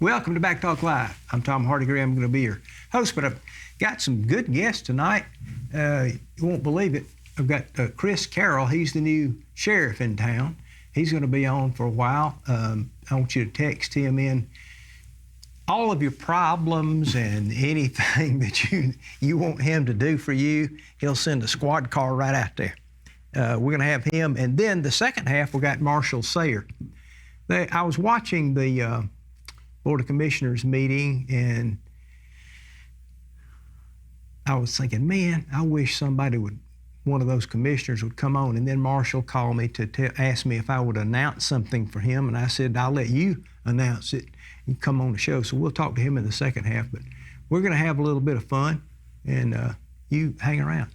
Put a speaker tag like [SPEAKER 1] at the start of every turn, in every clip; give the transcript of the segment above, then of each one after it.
[SPEAKER 1] Welcome to BackTalk Live. I'm Tom Hardigree. I'm going to be your host, but I've got some good guests tonight. You won't believe it. I've got Chris Carroll. He's the new sheriff in town. He's going to be on for a while. I want you to text him in all of your problems and anything that you want him to do for you. He'll send a squad car right out there. We're going to have him. And then the second half, we got Marshall Sayer. I was watching the Board of Commissioners meeting, and I was thinking, man, I wish one of those commissioners would come on. And then Marshall called me to ask me if I would announce something for him, and I said, I'll let you announce it and come on the show. So we'll talk to him in the second half, but we're going to have a little bit of fun, and you hang around.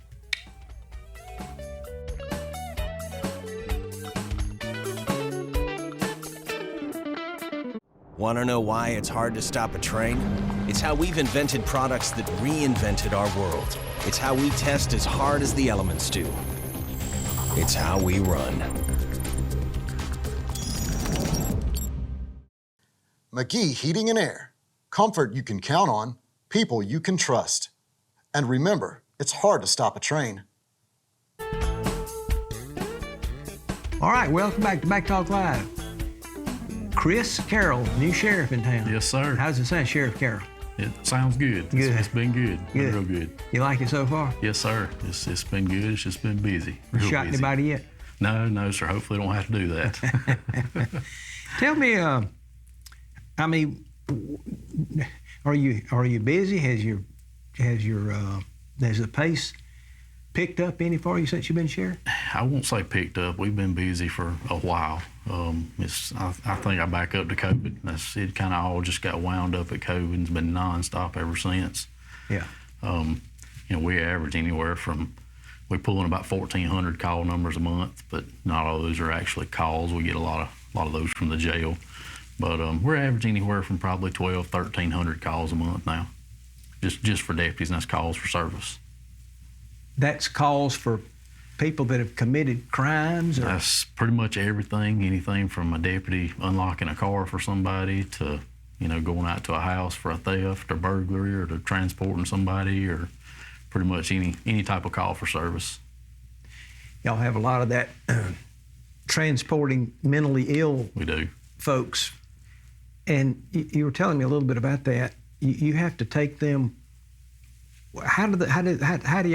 [SPEAKER 2] Want to know why it's hard to stop a train? It's how we've invented products that reinvented our world. It's how we test as hard as the elements do. It's how we run.
[SPEAKER 3] McGee Heating and Air. Comfort you can count on, people you can trust. And remember, it's hard to stop a train.
[SPEAKER 1] All right, welcome back to BackTalk Live. Chris Carroll, new sheriff in town.
[SPEAKER 4] Yes, sir.
[SPEAKER 1] How's it sound, Sheriff Carroll?
[SPEAKER 4] It sounds good.
[SPEAKER 1] Good.
[SPEAKER 4] It's been good.
[SPEAKER 1] Good.
[SPEAKER 4] Real good.
[SPEAKER 1] You like it so far?
[SPEAKER 4] Yes, sir. It's been good. It's just been busy.
[SPEAKER 1] You shot
[SPEAKER 4] busy.
[SPEAKER 1] anybody yet?
[SPEAKER 4] No, sir. Hopefully don't have to do that.
[SPEAKER 1] Tell me, are you busy? Has the pace picked up any for you since you've been sheriff?
[SPEAKER 4] I won't say picked up. We've been busy for a while. I think I back up to COVID. It kind of all just got wound up at COVID and it's been nonstop ever since.
[SPEAKER 1] Yeah.
[SPEAKER 4] We average anywhere from, we pull in about 1,400 call numbers a month, but not all of those are actually calls. We get a lot of those from the jail. But we're averaging anywhere from probably 1,300 calls a month now, just for deputies, and that's calls for service.
[SPEAKER 1] That's calls for people that have committed crimes? Or?
[SPEAKER 4] That's pretty much everything, anything from a deputy unlocking a car for somebody to, going out to a house for a theft or burglary or to transporting somebody or pretty much any type of call for service.
[SPEAKER 1] Y'all have a lot of that transporting mentally ill
[SPEAKER 4] we do.
[SPEAKER 1] Folks. And you were telling me a little bit about that. You have to take them. How do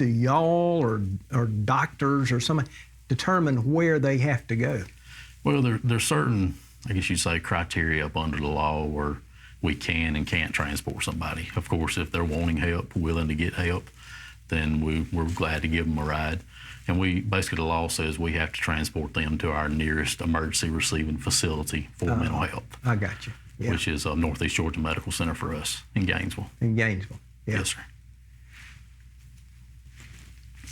[SPEAKER 1] y'all or doctors or somebody determine where they have to go?
[SPEAKER 4] Well, there's certain, I guess you'd say, criteria up under the law where we can and can't transport somebody. Of course, if they're wanting help, willing to get help, then we're glad to give them a ride. And basically the law says we have to transport them to our nearest emergency receiving facility for mental health.
[SPEAKER 1] I got you. Yeah.
[SPEAKER 4] Which is Northeast Georgia Medical Center for us in Gainesville.
[SPEAKER 1] In Gainesville. Yeah.
[SPEAKER 4] Yes, sir.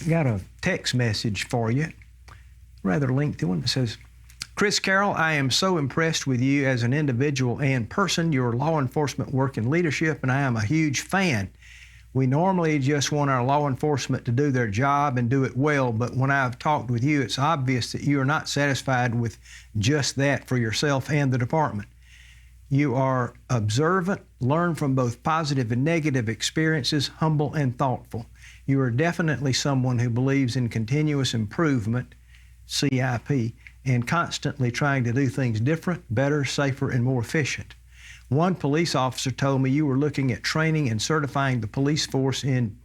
[SPEAKER 1] Got a text message for you, rather lengthy one. It says, Chris Carroll, I am so impressed with you as an individual and person, your law enforcement work and leadership, and I am a huge fan. We normally just want our law enforcement to do their job and do it well, but when I've talked with you, it's obvious that you are not satisfied with just that for yourself and the department. You are observant, learn from both positive and negative experiences, humble and thoughtful. You are definitely someone who believes in continuous improvement, CIP, and constantly trying to do things different, better, safer, and more efficient. One police officer told me you were looking at training and certifying the police force in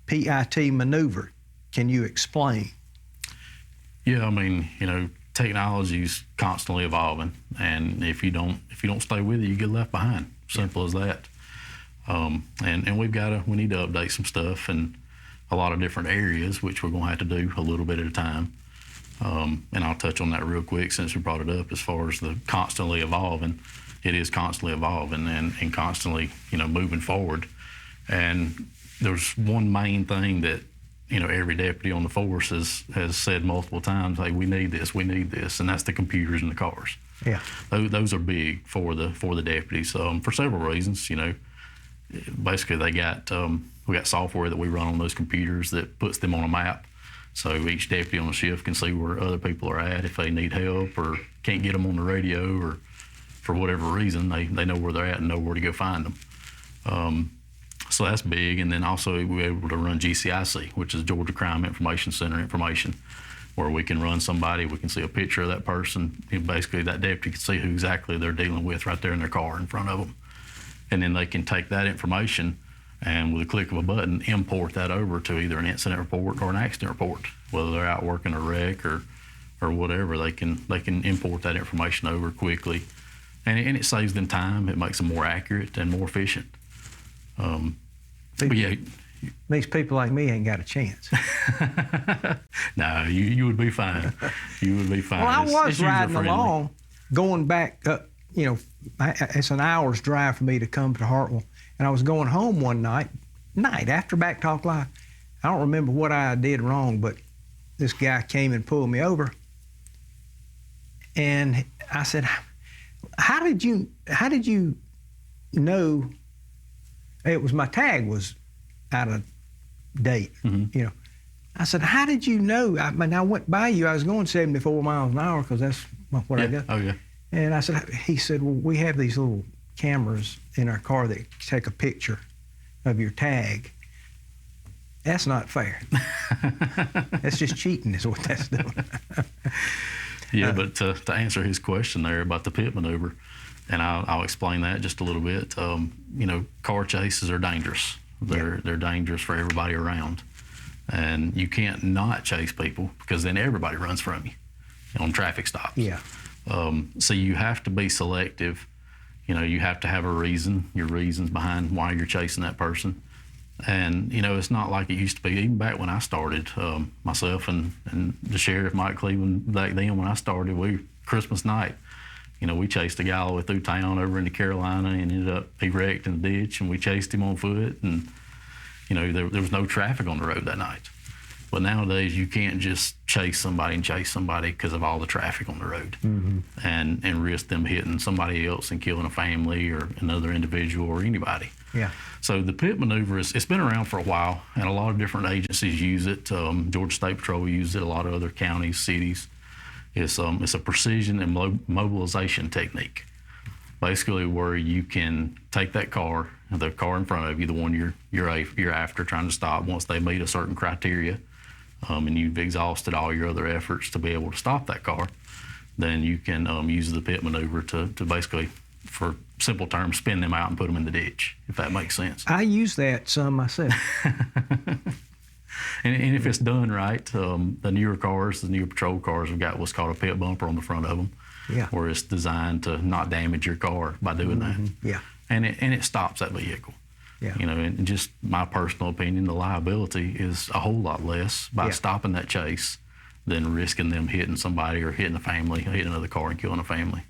[SPEAKER 1] PIT maneuver. Can you explain?
[SPEAKER 4] Yeah, technology's constantly evolving, and if you don't stay with it, you get left behind. Simple as that. And we need to update some stuff in a lot of different areas, which we're going to have to do a little bit at a time. And I'll touch on that real quick since you brought it up. As far as the constantly evolving, it is constantly evolving and constantly moving forward. And there's one main thing that every deputy on the force has said multiple times, hey, we need this, and that's the computers in the cars.
[SPEAKER 1] Yeah.
[SPEAKER 4] Those are big for the deputies, for several reasons. Basically we got software that we run on those computers that puts them on a map. So each deputy on the shift can see where other people are at if they need help or can't get them on the radio or for whatever reason, they know where they're at and know where to go find them. So that's big. And then also we're able to run GCIC, which is Georgia Crime Information Center information, where we can run somebody, we can see a picture of that person, and basically that deputy can see who exactly they're dealing with right there in their car in front of them. And then they can take that information and with a click of a button, import that over to either an incident report or an accident report. Whether they're out working a wreck or whatever, they can import that information over quickly. And it saves them time, it makes them more accurate and more efficient. But yeah,
[SPEAKER 1] These people like me ain't got a chance.
[SPEAKER 4] No, you would be fine. You would be fine.
[SPEAKER 1] Well, I was
[SPEAKER 4] it's
[SPEAKER 1] riding
[SPEAKER 4] user-friendly.
[SPEAKER 1] along, going back up, it's an hour's drive for me to come to Hartwell. And I was going home one night after BackTalk Live. I don't remember what I did wrong, but this guy came and pulled me over. And I said, how did you know it was my tag was out of date?
[SPEAKER 4] Mm-hmm.
[SPEAKER 1] I said, how did you know? I mean, I went by you. I was going 74 miles an hour because that's what I got.
[SPEAKER 4] Oh, yeah.
[SPEAKER 1] And he said, well, we have these little cameras in our car that take a picture of your tag. That's not fair. That's just cheating is what that's doing.
[SPEAKER 4] Yeah, but to answer his question there about the pit maneuver, and I'll explain that just a little bit. Car chases are dangerous. They're dangerous for everybody around. And you can't not chase people because then everybody runs from you on traffic stops.
[SPEAKER 1] Yeah.
[SPEAKER 4] So you have to be selective. You have to have a reason, your reasons behind why you're chasing that person. And, it's not like it used to be. Even back when I started, myself and the sheriff, Mike Cleveland, back then when I started, Christmas night, we chased a guy all the way through town over into Carolina and ended up, he wrecked in the ditch, and we chased him on foot. And, there was no traffic on the road that night. But nowadays, you can't just chase somebody because of all the traffic on the road, and risk them hitting somebody else and killing a family or another individual or anybody.
[SPEAKER 1] Yeah.
[SPEAKER 4] So the pit maneuver it's been around for a while, and a lot of different agencies use it. Georgia State Patrol uses it. A lot of other counties, cities. It's a precision and mobilization technique. Basically, where you can take that car, the car in front of you, the one you're after, trying to stop. Once they meet a certain criteria, and you've exhausted all your other efforts to be able to stop that car, then you can use the pit maneuver to basically, for simple terms, spin them out and put them in the ditch, if that makes sense.
[SPEAKER 1] I use that some myself.
[SPEAKER 4] And if it's done right, the newer cars, the newer patrol cars have got what's called a pit bumper on the front of them, where it's designed to not damage your car by doing that.
[SPEAKER 1] Yeah.
[SPEAKER 4] And it stops that vehicle.
[SPEAKER 1] Yeah.
[SPEAKER 4] And just my personal opinion, the liability is a whole lot less by stopping that chase than risking them hitting somebody or hitting a family, hitting another car and killing a family.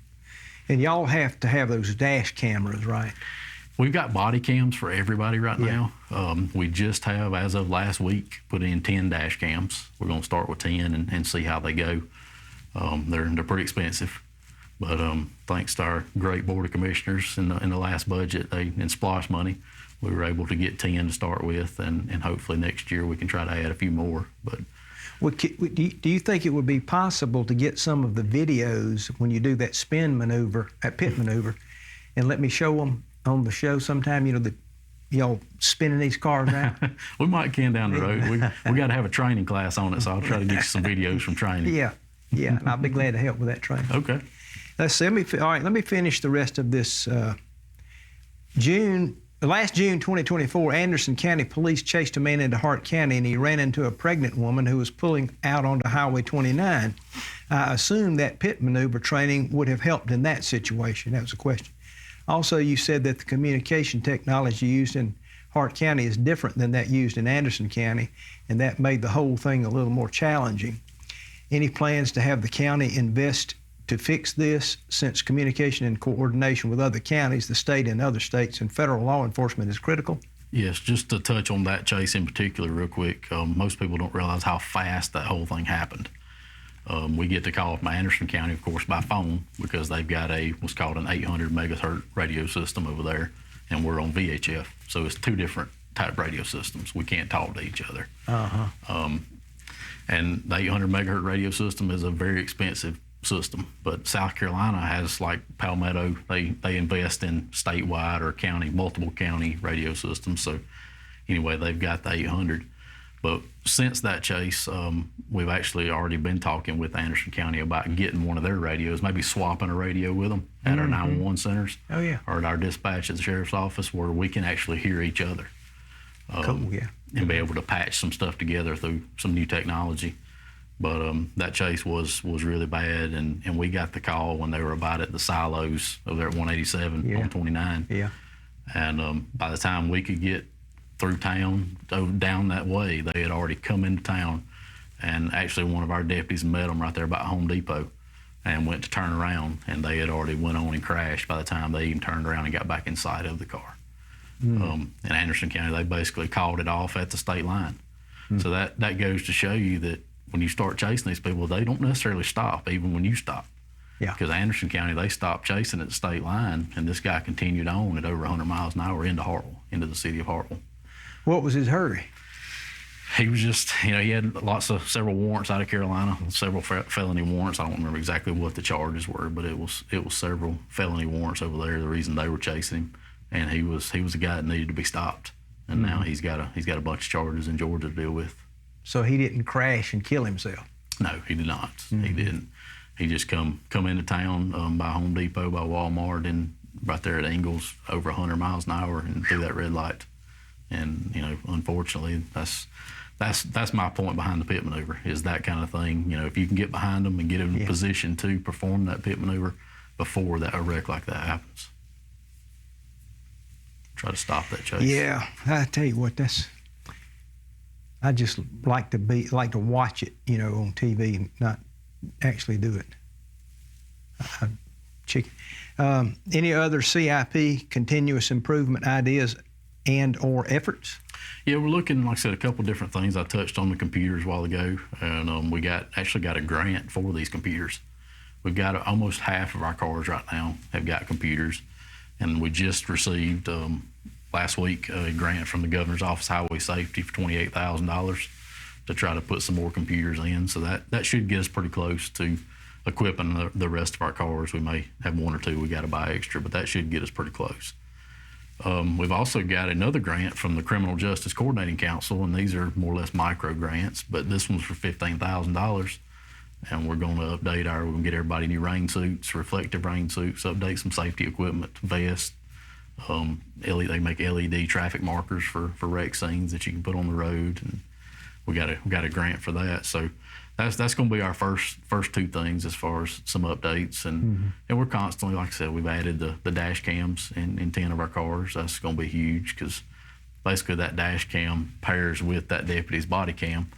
[SPEAKER 1] And y'all have to have those dash cameras, right?
[SPEAKER 4] We've got body cams for everybody right now. We just have, as of last week, put in 10 dash cams. We're going to start with 10 and see how they go. They're pretty expensive. But thanks to our great Board of Commissioners in the last budget, in SPLOSH money, we were able to get 10 to start with, and hopefully next year we can try to add a few more. But
[SPEAKER 1] do you think it would be possible to get some of the videos when you do that spin maneuver, that pit maneuver, and let me show them on the show sometime, y'all spinning these cars out?
[SPEAKER 4] We might can down the road. We got to have a training class on it, so I'll try to get you some videos from training.
[SPEAKER 1] Yeah, and I'll be glad to help with that training.
[SPEAKER 4] Okay.
[SPEAKER 1] Let's see. Let me finish the rest of this. Last June 2024, Anderson County Police chased a man into Hart County, and he ran into a pregnant woman who was pulling out onto Highway 29. I assume that pit maneuver training would have helped in that situation. That was a question. Also, you said that the communication technology used in Hart County is different than that used in Anderson County, and that made the whole thing a little more challenging. Any plans to have the county invest to fix this, since communication and coordination with other counties, the state and other states, and federal law enforcement is critical?
[SPEAKER 4] Yes, just to touch on that chase in particular real quick, most people don't realize how fast that whole thing happened. We get the call from Anderson County, of course, by phone, because they've got what's called an 800 megahertz radio system over there, and we're on VHF. So it's two different type radio systems. We can't talk to each other. And the 800 megahertz radio system is a very expensive system. But South Carolina has, like Palmetto, they invest in statewide or multiple county radio systems. So anyway, they've got the 800. But since that chase, we've actually already been talking with Anderson County about getting one of their radios, maybe swapping a radio with them at our 911 centers.
[SPEAKER 1] Oh, yeah.
[SPEAKER 4] Or at our dispatch at the sheriff's office, where we can actually hear each other.
[SPEAKER 1] Cool, yeah.
[SPEAKER 4] And be able to patch some stuff together through some new technology. But that chase was really bad, and we got the call when they were about at the silos over there at 187 on 29.
[SPEAKER 1] Yeah.
[SPEAKER 4] And by the time we could get through town, down that way, they had already come into town. And actually one of our deputies met them right there by Home Depot and went to turn around, and they had already went on and crashed by the time they even turned around and got back inside of the car. In Anderson County, they basically called it off at the state line. So that goes to show you that when you start chasing these people, they don't necessarily stop, even when you stop.
[SPEAKER 1] Yeah.
[SPEAKER 4] Because Anderson County, they stopped chasing at the state line, and this guy continued on at over 100 miles an hour into Harrell, into the city of Harrell.
[SPEAKER 1] What was his hurry?
[SPEAKER 4] He was just, he had several warrants out of Carolina, several felony warrants. I don't remember exactly what the charges were, but it was several felony warrants over there. The reason they were chasing him, and he was a guy that needed to be stopped, and now he's got a bunch of charges in Georgia to deal with.
[SPEAKER 1] So he didn't crash and kill himself?
[SPEAKER 4] No, he did not. He didn't. He just come into town by Home Depot, by Walmart, and right there at Ingalls, over 100 miles an hour, and through that red light. And unfortunately, that's my point behind the pit maneuver, is that kind of thing. If you can get behind them and get them in position to perform that pit maneuver before a wreck like that happens. Try to stop that chase.
[SPEAKER 1] Yeah, I tell you what, I just like to watch it, on TV and not actually do it. Chicken. Any other CIP, continuous improvement ideas and/or efforts?
[SPEAKER 4] Yeah, we're looking, like I said, a couple different things. I touched on the computers a while ago, and we actually got a grant for these computers. We've got almost half of our cars right now have got computers, and we just received last week a grant from the Governor's Office of Highway Safety for $28,000 to try to put some more computers in. So that should get us pretty close to equipping the rest of our cars. We may have one or two we got to buy extra, but that should get us pretty close. We've also got another grant from the Criminal Justice Coordinating Council, and these are more or less micro grants, but this one's for $15,000. And we're going to we're going to get everybody new rain suits, reflective rain suits, update some safety equipment, vests. They make LED traffic markers for wreck scenes that you can put on the road, and we got a grant for that. So that's going to be our first two things as far as some updates, and we're constantly, like I said, we've added the dash cams in 10 of our cars. That's going to be huge, because basically that dash cam pairs with that deputy's body cam,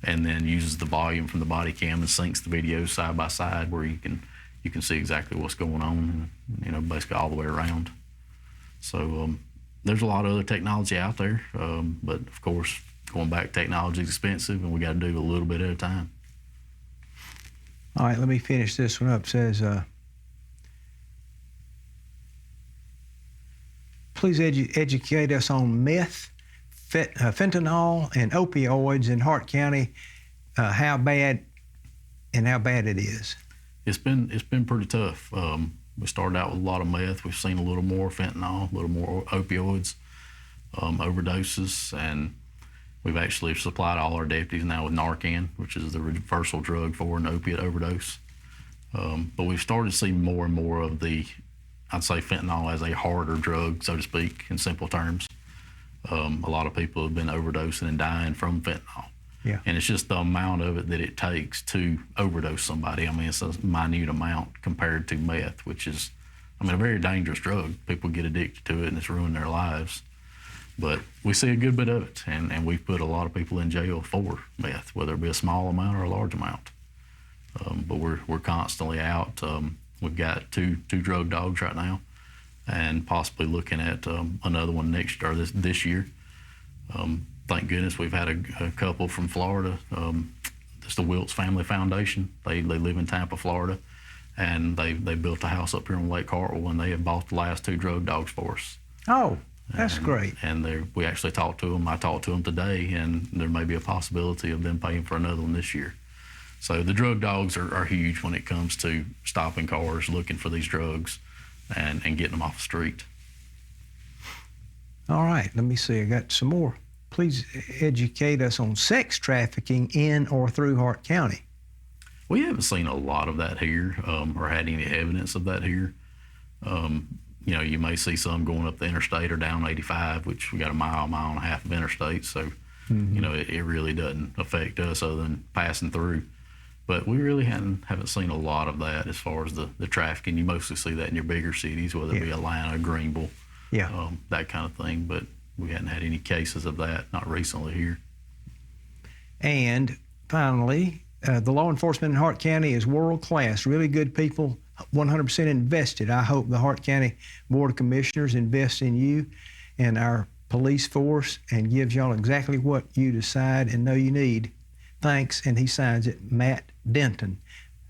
[SPEAKER 4] and then uses the volume from the body cam and syncs the videos side by side, where you can see exactly what's going on, basically all the way around. So there's a lot of other technology out there, but of course, going back, technology is expensive, and we got to do a little bit at a time.
[SPEAKER 1] All right, let me finish this one up. It says, please educate us on meth, fentanyl, and opioids in Hart County, how bad it is.
[SPEAKER 4] It's been pretty tough. We started out with a lot of meth. We've seen a little more fentanyl, a little more opioids, overdoses, and we've actually supplied all our deputies now with Narcan, which is the reversal drug for an opiate overdose. But we've started to see more and more of I'd say fentanyl as a harder drug, so to speak, in simple terms. A lot of people have been overdosing and dying from fentanyl.
[SPEAKER 1] Yeah.
[SPEAKER 4] And it's just the amount of it that it takes to overdose somebody. I mean, it's a minute amount compared to meth, which is, a very dangerous drug. People get addicted to it, and it's ruined their lives. But we see a good bit of it, and we've put a lot of people in jail for meth, whether it be a small amount or a large amount. But we're constantly out. We've got two drug dogs right now, and possibly looking at another one this year. Thank goodness we've had a couple from Florida. It's the Wiltz Family Foundation. They live in Tampa, Florida, and they built a house up here on Lake Carroll, and they have bought the last two drug dogs for us.
[SPEAKER 1] Oh, that's great.
[SPEAKER 4] And we actually talked to them. I talked to them today, and there may be a possibility of them paying for another one this year. So the drug dogs are huge when it comes to stopping cars, looking for these drugs, and getting them off the street.
[SPEAKER 1] All right, let me see. I got some more. Please educate us on sex trafficking in or through Hart County.
[SPEAKER 4] We haven't seen a lot of that here, or had any evidence of that here. You may see some going up the interstate or down 85, which we got a mile and a half of interstate. So, it really doesn't affect us other than passing through. But we really haven't seen a lot of that as far as the trafficking. You mostly see that in your bigger cities, whether it be Atlanta, Greenville, that kind of thing. But we hadn't had any cases of that, not recently here.
[SPEAKER 1] And finally, the law enforcement in Hart County is world class, really good people, 100% invested. I hope the Hart County Board of Commissioners invests in you and our police force and gives y'all exactly what you decide and know you need. Thanks, and he signs it, Matt Denton.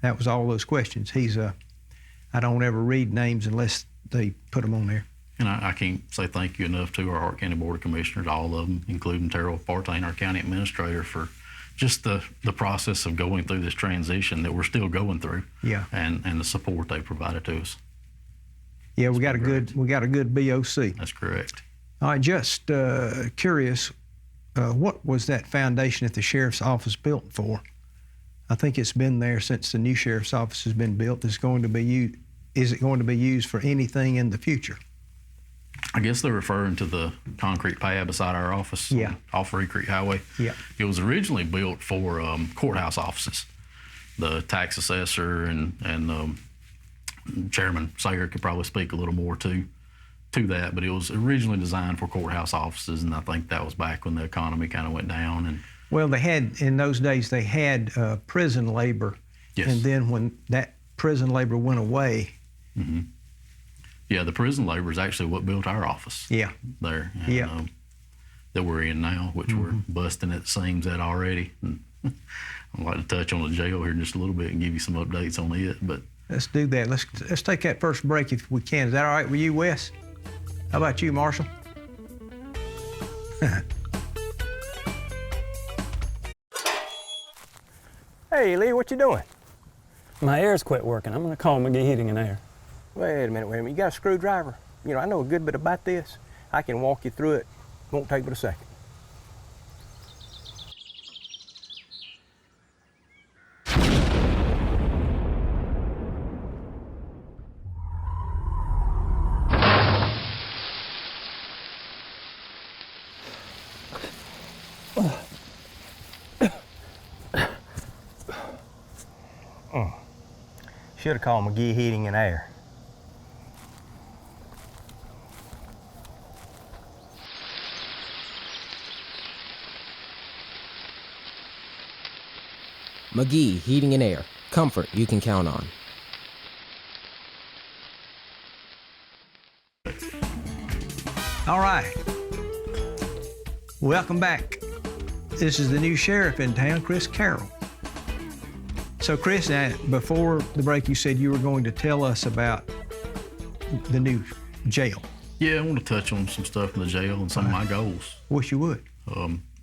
[SPEAKER 1] That was all those questions. I don't ever read names unless they put them on there.
[SPEAKER 4] And I can't say thank you enough to our Hart County Board of Commissioners, all of them, including Carroll Partain, our county administrator, for just the process of going through this transition that we're still going through.
[SPEAKER 1] Yeah.
[SPEAKER 4] And the support they provided to us.
[SPEAKER 1] Yeah, we got a good BOC.
[SPEAKER 4] That's correct.
[SPEAKER 1] All right, just curious, what was that foundation at the sheriff's office built for? I think it's been there since the new sheriff's office has been built. Is it going to be used for anything in the future?
[SPEAKER 4] I guess they're referring to the concrete pad beside our office off Reed Creek Highway.
[SPEAKER 1] Yeah.
[SPEAKER 4] It was originally built for courthouse offices. The tax assessor and Chairman Sayer could probably speak a little more to that, but it was originally designed for courthouse offices, and I think that was back when the economy kind of went down. And
[SPEAKER 1] well, in those days, they had prison labor.
[SPEAKER 4] Yes.
[SPEAKER 1] And then when that prison labor went away.
[SPEAKER 4] Mm-hmm. Yeah, the prison labor is actually what built our office.
[SPEAKER 1] Yeah.
[SPEAKER 4] There. And, that we're in now, which we're busting at the seams at already. And I'd like to touch on the jail here in just a little bit and give you some updates on it. But
[SPEAKER 1] let's do that. Let's take that first break if we can. Is that all right with you, Wes? How about you, Marshall? Hey, Lee, what you doing?
[SPEAKER 5] My air's quit working. I'm gonna call McGee Heating and Air.
[SPEAKER 1] Wait a minute. You got a screwdriver? I know a good bit about this. I can walk you through it. Won't take but a second. Should have called McGee Heating and Air.
[SPEAKER 6] McGee Heating and Air. Comfort you can count on.
[SPEAKER 1] All right. Welcome back. This is the new sheriff in town, Chris Carroll. So, Chris, before the break, you said you were going to tell us about the new jail.
[SPEAKER 4] yeah, I want to touch on some stuff in the jail and some of my goals.
[SPEAKER 1] Wish you would.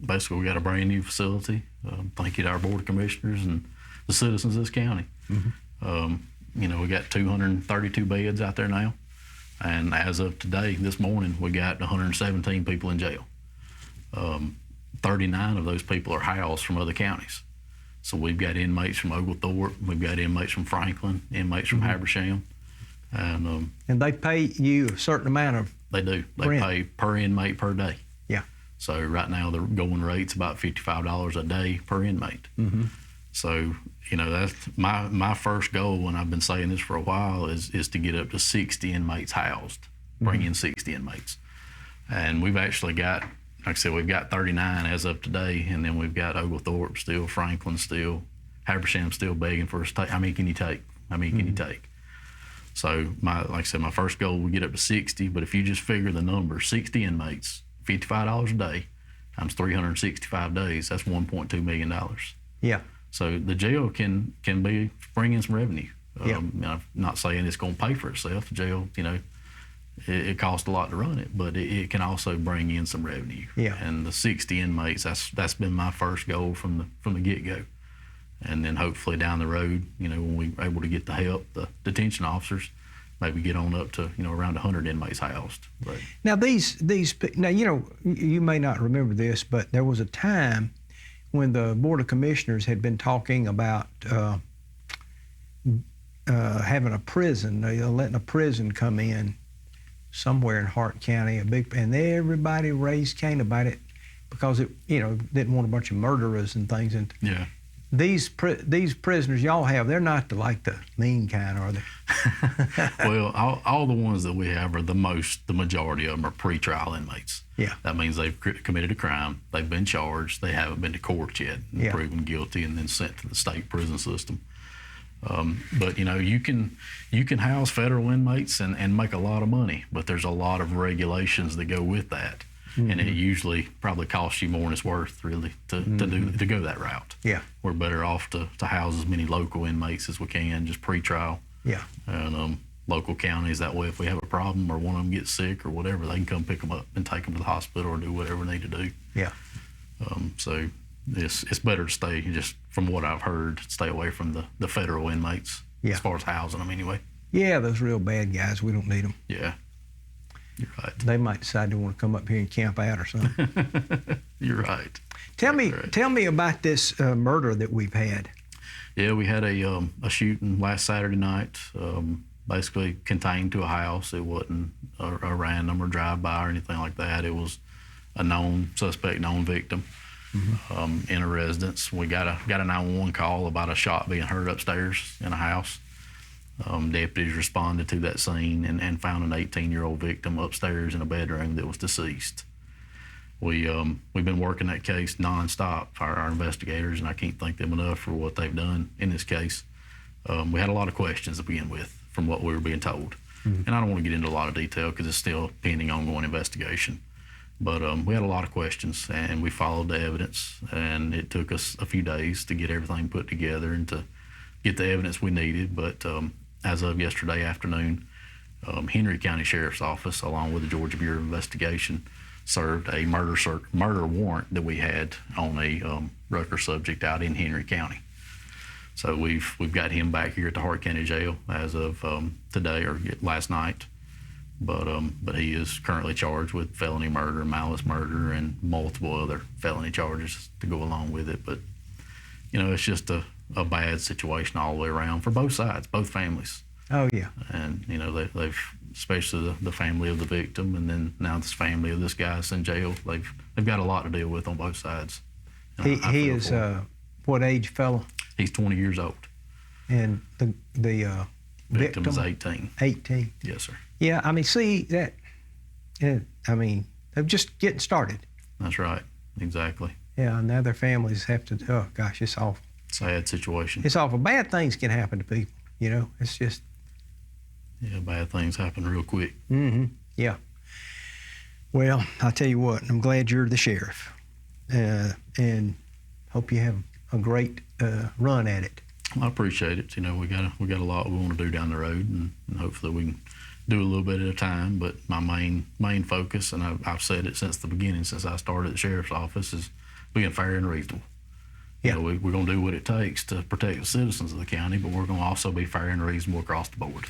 [SPEAKER 4] Basically, we got a brand new facility. Thank you to our Board of Commissioners and the citizens of this county. We got 232 beds out there now. And as of today, this morning, we got 117 people in jail. 39 of those people are housed from other counties. So we've got inmates from Oglethorpe, we've got inmates from Franklin, inmates from Habersham. And
[SPEAKER 1] they pay you a certain amount of
[SPEAKER 4] They do. They
[SPEAKER 1] rent.
[SPEAKER 4] pay per inmate per day.
[SPEAKER 1] Yeah.
[SPEAKER 4] So right now the going rate's about $55 a day per inmate. So, that's my first goal, and I've been saying this for a while, is to get up to 60 inmates housed, bring in 60 inmates. And we've actually got, like I said, we've got 39 as of today, and then we've got Oglethorpe still, Franklin still, Habersham still begging for us to take. How many can you take? How many can you take? So, like I said, my first goal would get up to 60, but if you just figure the number, 60 inmates, $55 a day, times 365 days, that's $1.2 million.
[SPEAKER 1] Yeah.
[SPEAKER 4] So the jail can bring in some revenue.
[SPEAKER 1] Yeah.
[SPEAKER 4] I'm not saying it's going to pay for itself. The jail, it costs a lot to run it, but it can also bring in some revenue.
[SPEAKER 1] Yeah.
[SPEAKER 4] And the 60 inmates, that's been my first goal from the get-go. And then hopefully down the road, when we're able to get the help, the detention officers, maybe get on up to, around 100 inmates housed. But
[SPEAKER 1] now now, you may not remember this, but there was a time when the Board of Commissioners had been talking about having a prison, letting a prison come in somewhere in Hart County, and everybody raised Cain about it because it, didn't want a bunch of murderers and things. And
[SPEAKER 4] yeah.
[SPEAKER 1] These prisoners y'all have, they're not the mean kind, are they?
[SPEAKER 4] Well, all the ones that we have are the majority of them are pretrial inmates.
[SPEAKER 1] Yeah.
[SPEAKER 4] That means they've committed a crime, they've been charged, they haven't been to court yet, and proven guilty, and then sent to the state prison system. But you can house federal inmates and make a lot of money, but there's a lot of regulations that go with that. And it usually probably costs you more than it's worth, really, to go that route.
[SPEAKER 1] Yeah.
[SPEAKER 4] We're better off to house as many local inmates as we can, just pre-trial.
[SPEAKER 1] Yeah.
[SPEAKER 4] And local counties, that way if we have a problem or one of them gets sick or whatever, they can come pick them up and take them to the hospital or do whatever they need to do.
[SPEAKER 1] Yeah.
[SPEAKER 4] So it's better to stay, just from what I've heard, stay away from the federal inmates, as far as housing them anyway.
[SPEAKER 1] Yeah, those real bad guys, we don't need them.
[SPEAKER 4] Yeah. You're right.
[SPEAKER 1] They might decide they want to come up here and camp out or something.
[SPEAKER 4] You're right.
[SPEAKER 1] Tell me about this murder that we've had.
[SPEAKER 4] Yeah, we had a shooting last Saturday night, basically contained to a house. It wasn't a random or drive-by or anything like that. It was a known suspect, known victim in a residence. We got a 911 call about a shot being heard upstairs in a house. Deputies responded to that scene and found an 18-year-old victim upstairs in a bedroom that was deceased. We've been working that case nonstop, our investigators, and I can't thank them enough for what they've done in this case. We had a lot of questions to begin with from what we were being told. And I don't want to get into a lot of detail because it's still pending ongoing investigation. But we had a lot of questions, and we followed the evidence, and it took us a few days to get everything put together and to get the evidence we needed. But as of yesterday afternoon, Henry County Sheriff's Office, along with the Georgia Bureau of Investigation, served a murder warrant that we had on a Rucker subject out in Henry County. So we've got him back here at the Hart County Jail as of today or last night. But he is currently charged with felony murder, malice murder, and multiple other felony charges to go along with it. But it's just a bad situation all the way around for both sides, both families.
[SPEAKER 1] Oh yeah.
[SPEAKER 4] And they've especially the family of the victim, and then now this family of this guy that's in jail. They've got a lot to deal with on both sides.
[SPEAKER 1] He is what age fellow?
[SPEAKER 4] He's 20 years old.
[SPEAKER 1] And the
[SPEAKER 4] victim is 18.
[SPEAKER 1] 18.
[SPEAKER 4] Yes, sir.
[SPEAKER 1] Yeah, I mean, see that. They're just getting started.
[SPEAKER 4] That's right. Exactly.
[SPEAKER 1] Yeah, and now their families have to. Oh gosh, it's awful.
[SPEAKER 4] Sad situation.
[SPEAKER 1] It's awful. Bad things can happen to people. It's just.
[SPEAKER 4] Yeah, bad things happen real quick.
[SPEAKER 1] Yeah. Well, I'll tell you what. I'm glad you're the sheriff, and hope you have a great run at it.
[SPEAKER 4] I appreciate it. We got a lot we want to do down the road, and hopefully we can do a little bit at a time. But my main focus, and I've said it since the beginning, since I started at the sheriff's office, is being fair and reasonable.
[SPEAKER 1] Yeah.
[SPEAKER 4] We're going to do what it takes to protect the citizens of the county, but we're going to also be fair and reasonable across the board.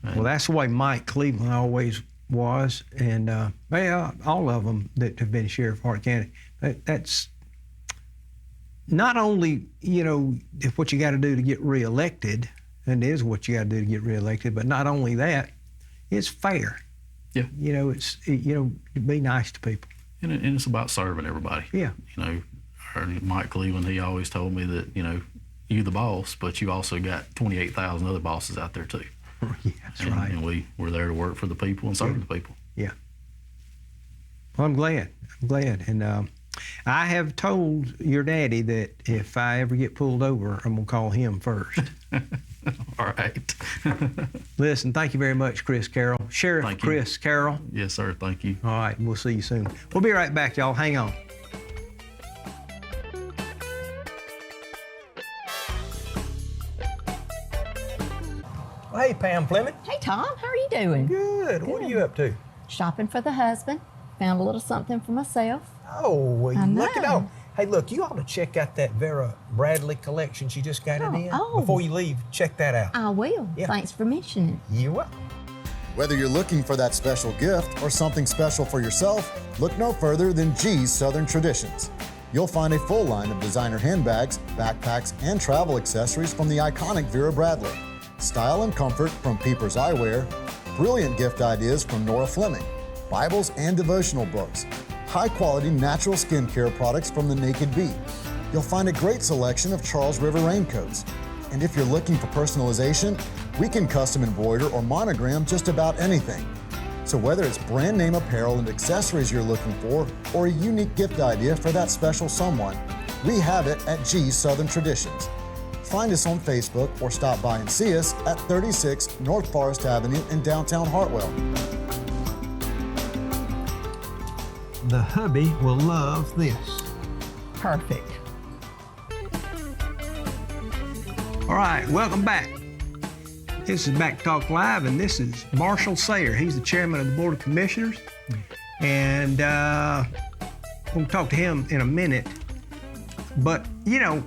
[SPEAKER 1] Well, that's the way Mike Cleveland always was, and all of them that have been sheriff of Hart County. That's not only what you got to do to get reelected, and it is what you got to do to get reelected, but not only that, it's fair.
[SPEAKER 4] Yeah.
[SPEAKER 1] It's be nice to people.
[SPEAKER 4] And it's about serving everybody.
[SPEAKER 1] Yeah.
[SPEAKER 4] Mike Cleveland, he always told me that you're the boss, but you also got 28,000 other bosses out there too.
[SPEAKER 1] Yeah, that's right.
[SPEAKER 4] And we're there to work for the people and serve the people.
[SPEAKER 1] Yeah. Well, I'm glad. And I have told your daddy that if I ever get pulled over, I'm going to call him first.
[SPEAKER 4] All right.
[SPEAKER 1] Listen, thank you very much, Chris Carroll. Sheriff Chris Carroll.
[SPEAKER 4] Yes, sir. Thank you.
[SPEAKER 1] All right. We'll see you soon. We'll be right back, y'all. Hang on. Hey, Pam Fleming.
[SPEAKER 7] Hey, Tom, how are you doing?
[SPEAKER 1] Good. What are you up to?
[SPEAKER 7] Shopping for the husband. Found a little something for myself.
[SPEAKER 1] Oh, well,
[SPEAKER 7] I
[SPEAKER 1] look at
[SPEAKER 7] know.
[SPEAKER 1] all. Hey, look, you ought to check out that Vera Bradley collection. She just got it in. Before you leave, check that out.
[SPEAKER 7] I will.
[SPEAKER 1] Yeah.
[SPEAKER 7] Thanks for mentioning it.
[SPEAKER 1] You're welcome.
[SPEAKER 3] Whether you're looking for that special gift or something special for yourself, look no further than G's Southern Traditions. You'll find a full line of designer handbags, backpacks, and travel accessories from the iconic Vera Bradley. Style and comfort from Peepers Eyewear, brilliant gift ideas from Nora Fleming, Bibles and devotional books, high-quality natural skincare products from the Naked Bee. You'll find a great selection of Charles River raincoats. And if you're looking for personalization, we can custom embroider or monogram just about anything. So whether it's brand name apparel and accessories you're looking for, or a unique gift idea for that special someone, we have it at G's Southern Traditions. Find us on Facebook or stop by and see us at 36 North Forest Avenue in downtown Hartwell.
[SPEAKER 1] The hubby will love this.
[SPEAKER 7] Perfect.
[SPEAKER 1] All right, welcome back. This is BackTalk Live, and this is Marshall Sayer. He's the chairman of the Board of Commissioners, and we'll talk to him in a minute. But, you know,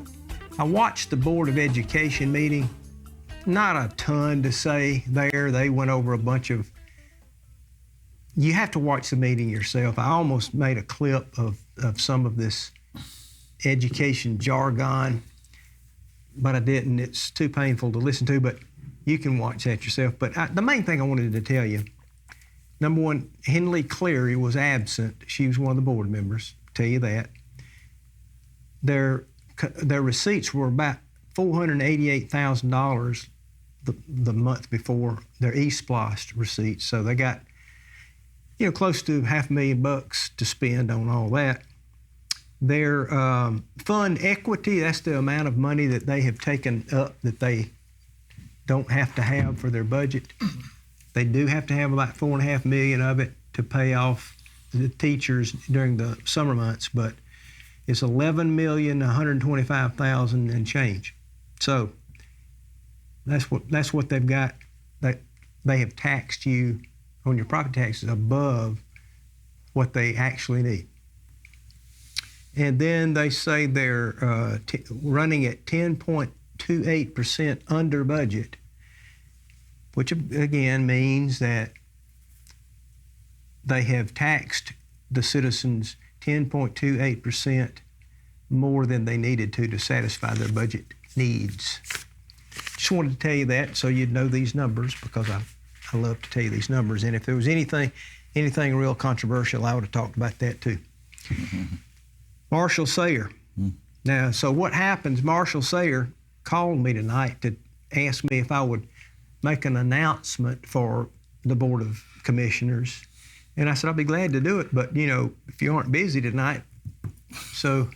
[SPEAKER 1] I watched the Board of Education meeting. Not a ton to say there. They went over a bunch of... You have to watch the meeting yourself. I almost made a clip of some of this education jargon, but I didn't. It's too painful to listen to, but you can watch that yourself. But the main thing I wanted to tell you, number one, Henley Cleary was absent. She was one of the board members, tell you that. Their receipts were about $488,000 the month before their eSplosh receipts. So they got, you know, close to $500,000 to spend on all that. Their fund equity, that's the amount of money that they have taken up that they don't have to have for their budget. They do have to have about $4.5 million of it to pay off the teachers during the summer months, but it's $11,125,000 and change. So that's what they've got. That they have taxed you on your property taxes above what they actually need. And then they say they're running at 10.28% under budget, which again means that they have taxed the citizens 10.28% more than they needed to satisfy their budget needs. Just wanted to tell you that so you'd know these numbers, because I love to tell you these numbers. And if there was anything real controversial, I would have talked about that too. Marshall Sayer. Now, so what happens, Marshall Sayer called me tonight to ask me if I would make an announcement for the Board of Commissioners. And I said, I'll be glad to do it, but, you know, if you aren't busy tonight. So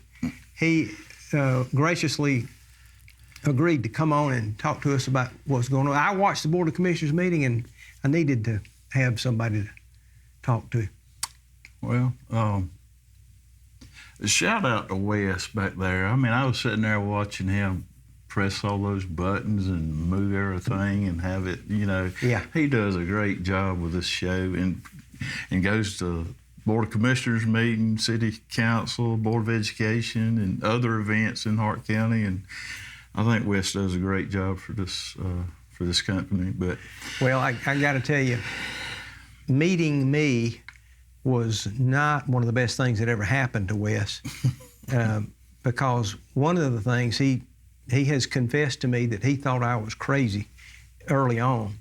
[SPEAKER 1] he graciously agreed to come on and talk to us about what's going on. I watched the Board of Commissioners meeting, and I needed to have somebody to talk to.
[SPEAKER 8] Well, shout out to Wes back there. I mean, I was sitting there watching him press all those buttons and move everything and have it, you know.
[SPEAKER 1] Yeah.
[SPEAKER 8] He does a great job with this show and goes to Board of Commissioners meeting, City Council, Board of Education, and other events in Hart County. And I think Wes does a great job for this company. But
[SPEAKER 1] well, I got to tell you, meeting me was not one of the best things that ever happened to Wes, because one of the things he has confessed to me that he thought I was crazy early on,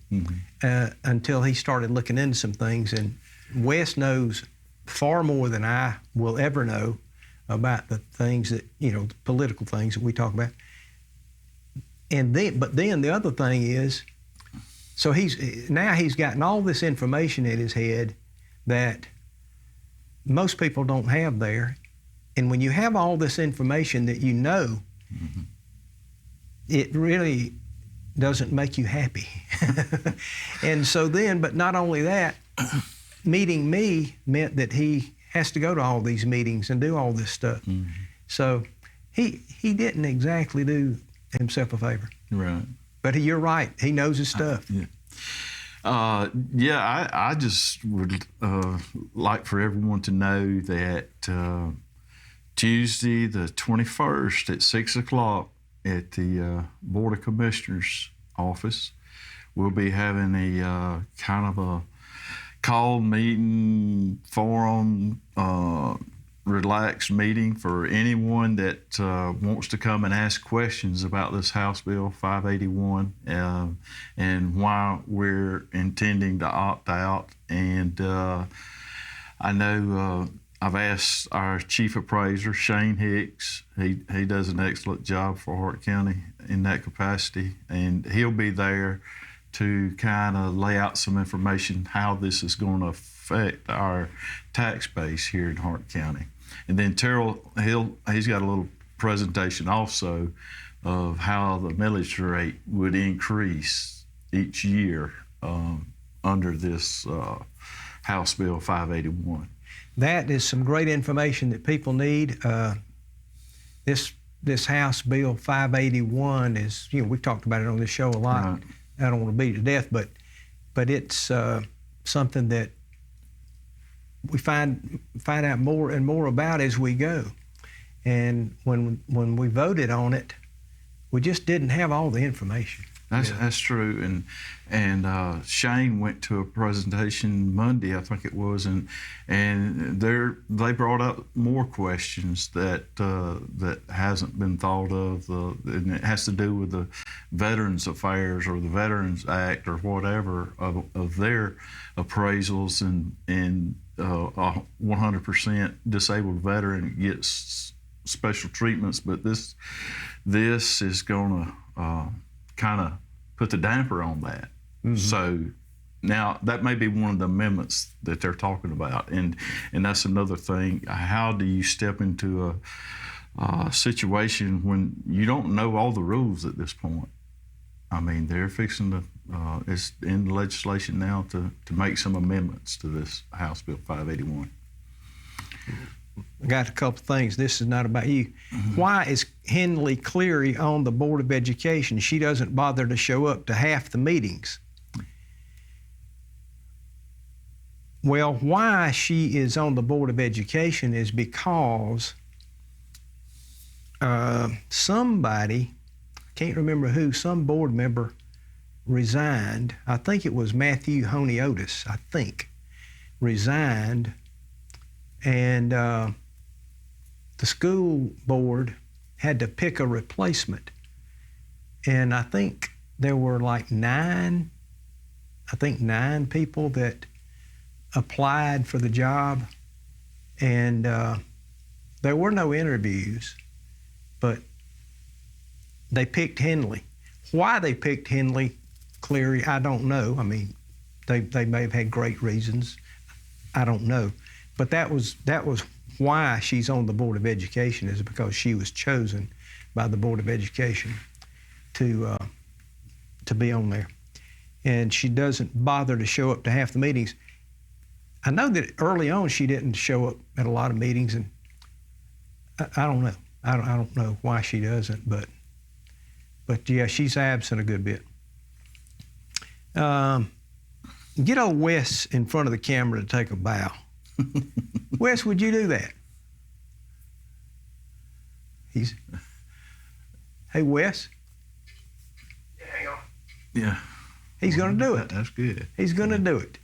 [SPEAKER 1] until he started looking into some things. And Wes knows far more than I will ever know about the things that, you know, the political things that we talk about. And but then the other thing is, so he's gotten all this information in his head that most people don't have there. And when you have all this information that you know, it really doesn't make you happy. And so then, but not only that, meeting me meant that he has to go to all these meetings and do all this stuff. So he didn't exactly do himself a favor.
[SPEAKER 8] right.
[SPEAKER 1] But you're right, he knows his stuff.
[SPEAKER 8] I just would like for everyone to know that Tuesday the 21st at 6 o'clock at the Board of Commissioners office. We'll be having a kind of a call meeting, forum, relaxed meeting for anyone that wants to come and ask questions about this House Bill 581 and why we're intending to opt out. And I know I've asked our chief appraiser, Shane Hicks. He does an excellent job for Hart County in that capacity, and he'll be there to kind of lay out some information how this is going to affect our tax base here in Hart County. And then Carroll, he's got a little presentation also of how the millage rate would increase each year under this House Bill 581.
[SPEAKER 1] That is some great information that people need. This House Bill 581 is, we've talked about it on this show a lot.
[SPEAKER 8] Right.
[SPEAKER 1] I don't want to beat it to death, but it's something that we find out more and more about as we go. And when we voted on it, we just didn't have all the information.
[SPEAKER 8] That's true, and Shane went to a presentation Monday, I think it was, and they brought up more questions that hasn't been thought of, and it has to do with the Veterans Affairs or the Veterans Act or whatever of their appraisals, and a 100% disabled veteran gets special treatments, but this is going to kind of put the damper on that. Mm-hmm. So now that may be one of the amendments that they're talking about, and that's another thing. How do you step into a situation when you don't know all the rules at this point? I mean, they're fixing to, it's in the legislation now to make some amendments to this House Bill 581.
[SPEAKER 1] I got a couple things. This is not about you. Mm-hmm. Why is Henley Cleary on the Board of Education? She doesn't bother to show up to half the meetings. Well, why she is on the Board of Education is because somebody, I can't remember who, some board member resigned. I think it was Matthew Honey-Otis, resigned. And the school board had to pick a replacement. And I think there were like 9 people that applied for the job. And there were no interviews, but they picked Henley. Why they picked Henley Cleary, I don't know. I mean, they may have had great reasons. I don't know. But that was why she's on the Board of Education, is because she was chosen by the Board of Education to be on there. And she doesn't bother to show up to half the meetings. I know that early on she didn't show up at a lot of meetings, and I don't know. I don't know why she doesn't, but yeah, she's absent a good bit. Get old Wes in front of the camera to take a bow. Wes, would you do that? Hey, Wes.
[SPEAKER 9] Yeah, hang on.
[SPEAKER 8] Yeah.
[SPEAKER 1] He's going to do it.
[SPEAKER 8] That's good.
[SPEAKER 1] He's going to do it.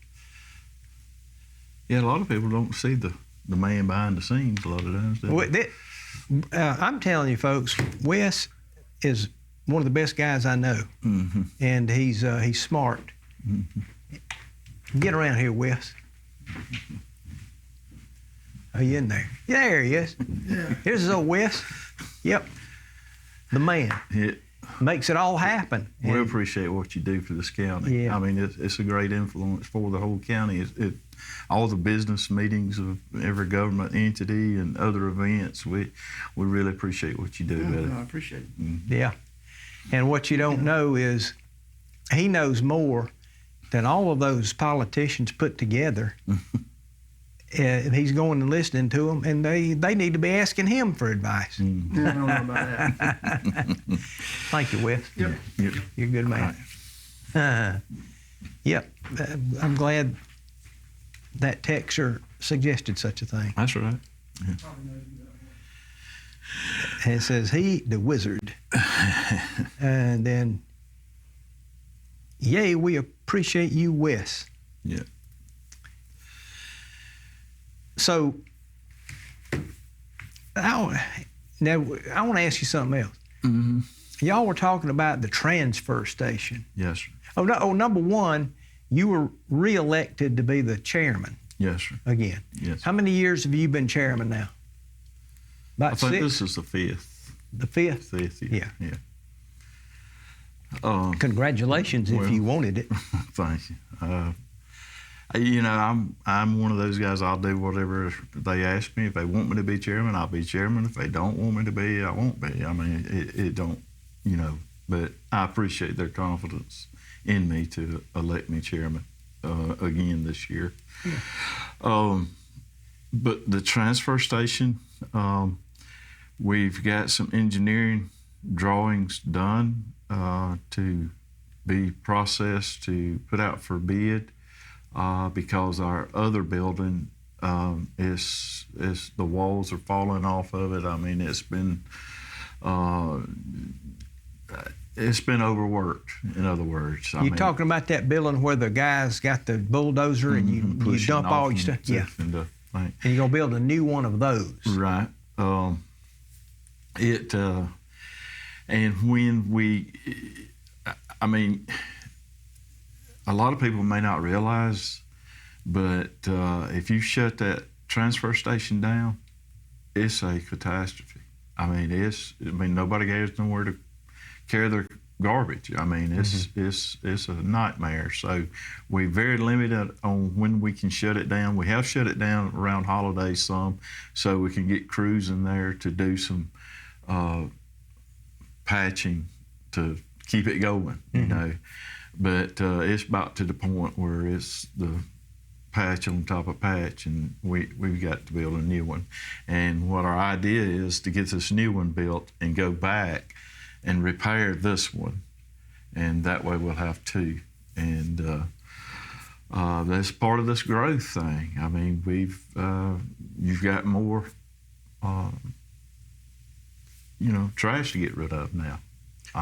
[SPEAKER 8] Yeah, a lot of people don't see the man behind the scenes a lot of times.
[SPEAKER 1] I'm telling you, folks, Wes is one of the best guys I know, mm-hmm. and he's smart. Mm-hmm. Get around here, Wes. Are you in there? Yeah, there he is. Yeah. Here's his old Wes. Yep. The man.
[SPEAKER 8] Yeah.
[SPEAKER 1] Makes it all happen.
[SPEAKER 8] We appreciate what you do for this county.
[SPEAKER 1] Yeah.
[SPEAKER 8] I mean, it's a great influence for the whole county. All the business meetings of every government entity and other events, we really appreciate what you do.
[SPEAKER 9] I appreciate it.
[SPEAKER 8] Mm-hmm.
[SPEAKER 1] Yeah. And what you don't know is he knows more than all of those politicians put together. He's going and listening to them, and they need to be asking him for advice.
[SPEAKER 9] Mm. I don't know about that.
[SPEAKER 1] Thank you, Wes.
[SPEAKER 9] Yep.
[SPEAKER 1] You're a good man. Yep. I'm glad that texter suggested such a thing.
[SPEAKER 8] That's right. Yeah.
[SPEAKER 1] And it says, he, the wizard. And then, yay, we appreciate you, Wes.
[SPEAKER 8] Yeah.
[SPEAKER 1] So, now I want to ask you something else.
[SPEAKER 8] Mm-hmm.
[SPEAKER 1] Y'all were talking about the transfer station.
[SPEAKER 8] Yes, sir.
[SPEAKER 1] Number one, you were reelected to be the chairman
[SPEAKER 8] Yes, sir.
[SPEAKER 1] again.
[SPEAKER 8] Yes.
[SPEAKER 1] How many years have you been chairman now? About
[SPEAKER 8] I think
[SPEAKER 1] 6?
[SPEAKER 8] this is the fifth.
[SPEAKER 1] The 5th?
[SPEAKER 8] Fifth, yeah.
[SPEAKER 1] Yeah.
[SPEAKER 8] Yeah.
[SPEAKER 1] Congratulations if
[SPEAKER 8] well,
[SPEAKER 1] you wanted it.
[SPEAKER 8] Thank you. You know, I'm one of those guys. I'll do whatever they ask me. If they want me to be chairman, I'll be chairman. If they don't want me to be, I won't be. I mean, it don't, you know. But I appreciate their confidence in me to elect me chairman again this year. Yeah. But the transfer station, we've got some engineering drawings done to be processed to put out for bid. Because our other building is the walls are falling off of it. I mean, it's been overworked. In other words,
[SPEAKER 1] You're talking about that building where the guys got the bulldozer and you dump all your stuff. Yeah, and you're gonna build a new one of those.
[SPEAKER 8] Right. And when we, I mean. A lot of people may not realize, but if you shut that transfer station down, it's a catastrophe. I mean, nobody has nowhere to carry their garbage. I mean, it's a nightmare. So we're very limited on when we can shut it down. We have shut it down around holidays some, so we can get crews in there to do some patching to keep it going, you know. But it's about to the point where it's the patch on top of patch, and we've got to build a new one. And what our idea is to get this new one built and go back and repair this one, and that way we'll have two. And that's part of this growth thing. I mean, you've got more, trash to get rid of now.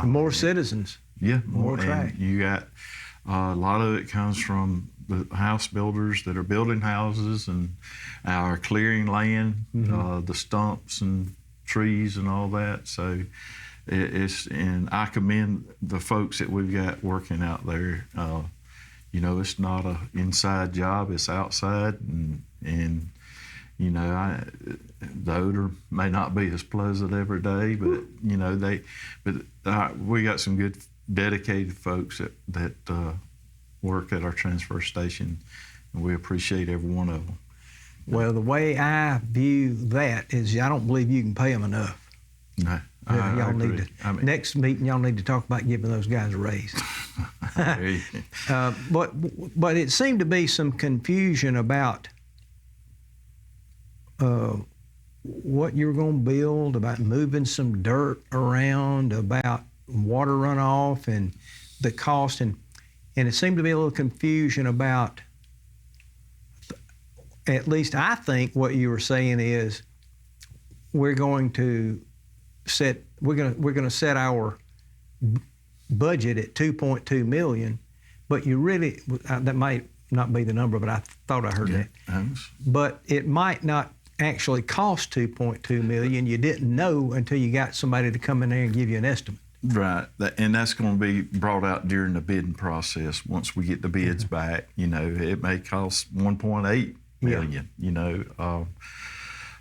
[SPEAKER 1] More citizens.
[SPEAKER 8] Yeah,
[SPEAKER 1] more trash.
[SPEAKER 8] And you got a lot of it comes from the house builders that are building houses and are clearing land, the stumps and trees and all that. So and I commend the folks that we've got working out there. It's not an inside job; it's outside, and the odor may not be as pleasant every day, but we got some good dedicated folks that work at our transfer station, and we appreciate every one of them.
[SPEAKER 1] Well, the way I view that is I don't believe you can pay them enough.
[SPEAKER 8] No,
[SPEAKER 1] y'all need to, next meeting, y'all need to talk about giving those guys a raise. But it seemed to be some confusion about what you were going to build, about moving some dirt around, about water runoff and the cost, and it seemed to be a little confusion about, at least I think what you were saying is we're going to set our budget at $2.2 million, but you really, that might not be the number, but I thought I heard that. But it might not actually cost $2.2 million. You didn't know until you got somebody to come in there and give you an estimate.
[SPEAKER 8] Right, and that's going to be brought out during the bidding process. Once we get the bids back, it may cost $1.8 million.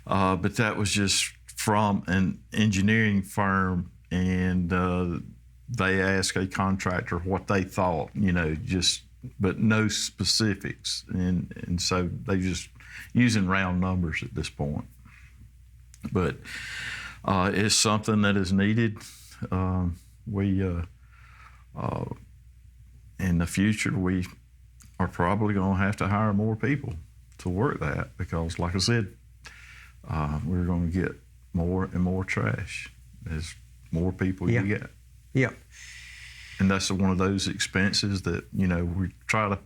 [SPEAKER 8] But that was just from an engineering firm, and they asked a contractor what they thought. But no specifics, and so they just using round numbers at this point. But it's something that is needed. In the future, we are probably going to have to hire more people to work that, because, like I said, we're going to get more and more trash as more people you get.
[SPEAKER 1] Yep.
[SPEAKER 8] And that's one of those expenses that, we try to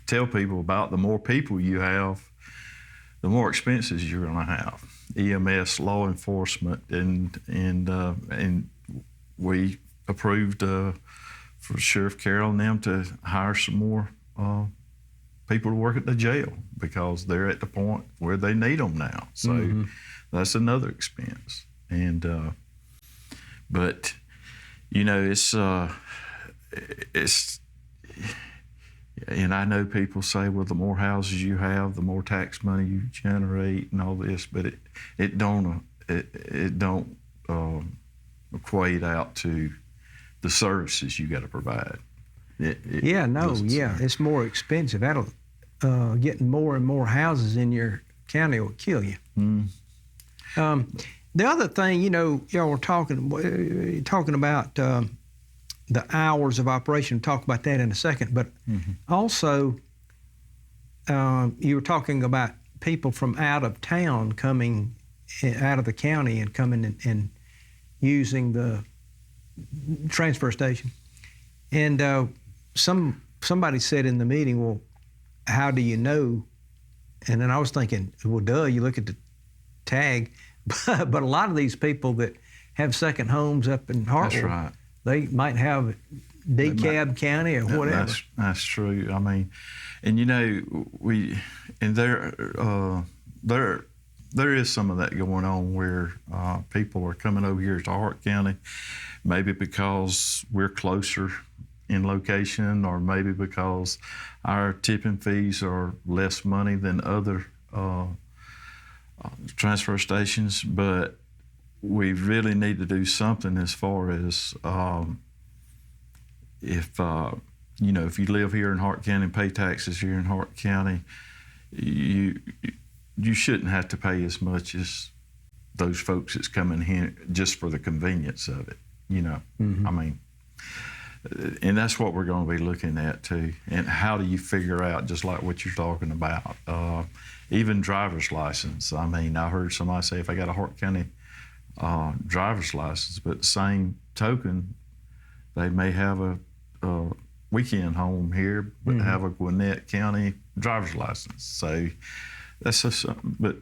[SPEAKER 8] tell people about. The more people you have, the more expenses you're going to have. EMS law enforcement, and we approved for Sheriff Carroll and them to hire some more people to work at the jail because they're at the point where they need them now. So that's another expense. And but you know, it's and I know people say, well, the more houses you have, the more tax money you generate and all this, but it don't equate out to the services you got to provide.
[SPEAKER 1] It's more expensive. That'll getting more and more houses in your county will kill you. The other thing, you know, y'all were talking about the hours of operation. Talk about that in a second, but also you were talking about people from out of town coming out of the county and coming and using the transfer station. And somebody said in the meeting, well, how do you know? And then I was thinking, well, duh, you look at the tag. But a lot of these people that have second homes up in Hartwell,
[SPEAKER 8] that's right.
[SPEAKER 1] They might have DeKalb County or whatever.
[SPEAKER 8] That's true. I mean, and you know, there is some of that going on where people are coming over here to Hart County, maybe because we're closer in location, or maybe because our tipping fees are less money than other transfer stations. But we really need to do something as far as if you live here in Hart County and pay taxes here in Hart County, you shouldn't have to pay as much as those folks that's coming here just for the convenience of it. You know, I mean, and that's what we're going to be looking at too. And how do you figure out, just like what you're talking about, even driver's license? I mean, I heard somebody say, if I got a Hart County driver's license, but same token, they may have a weekend home here, but have a Gwinnett County driver's license. So that's just something. But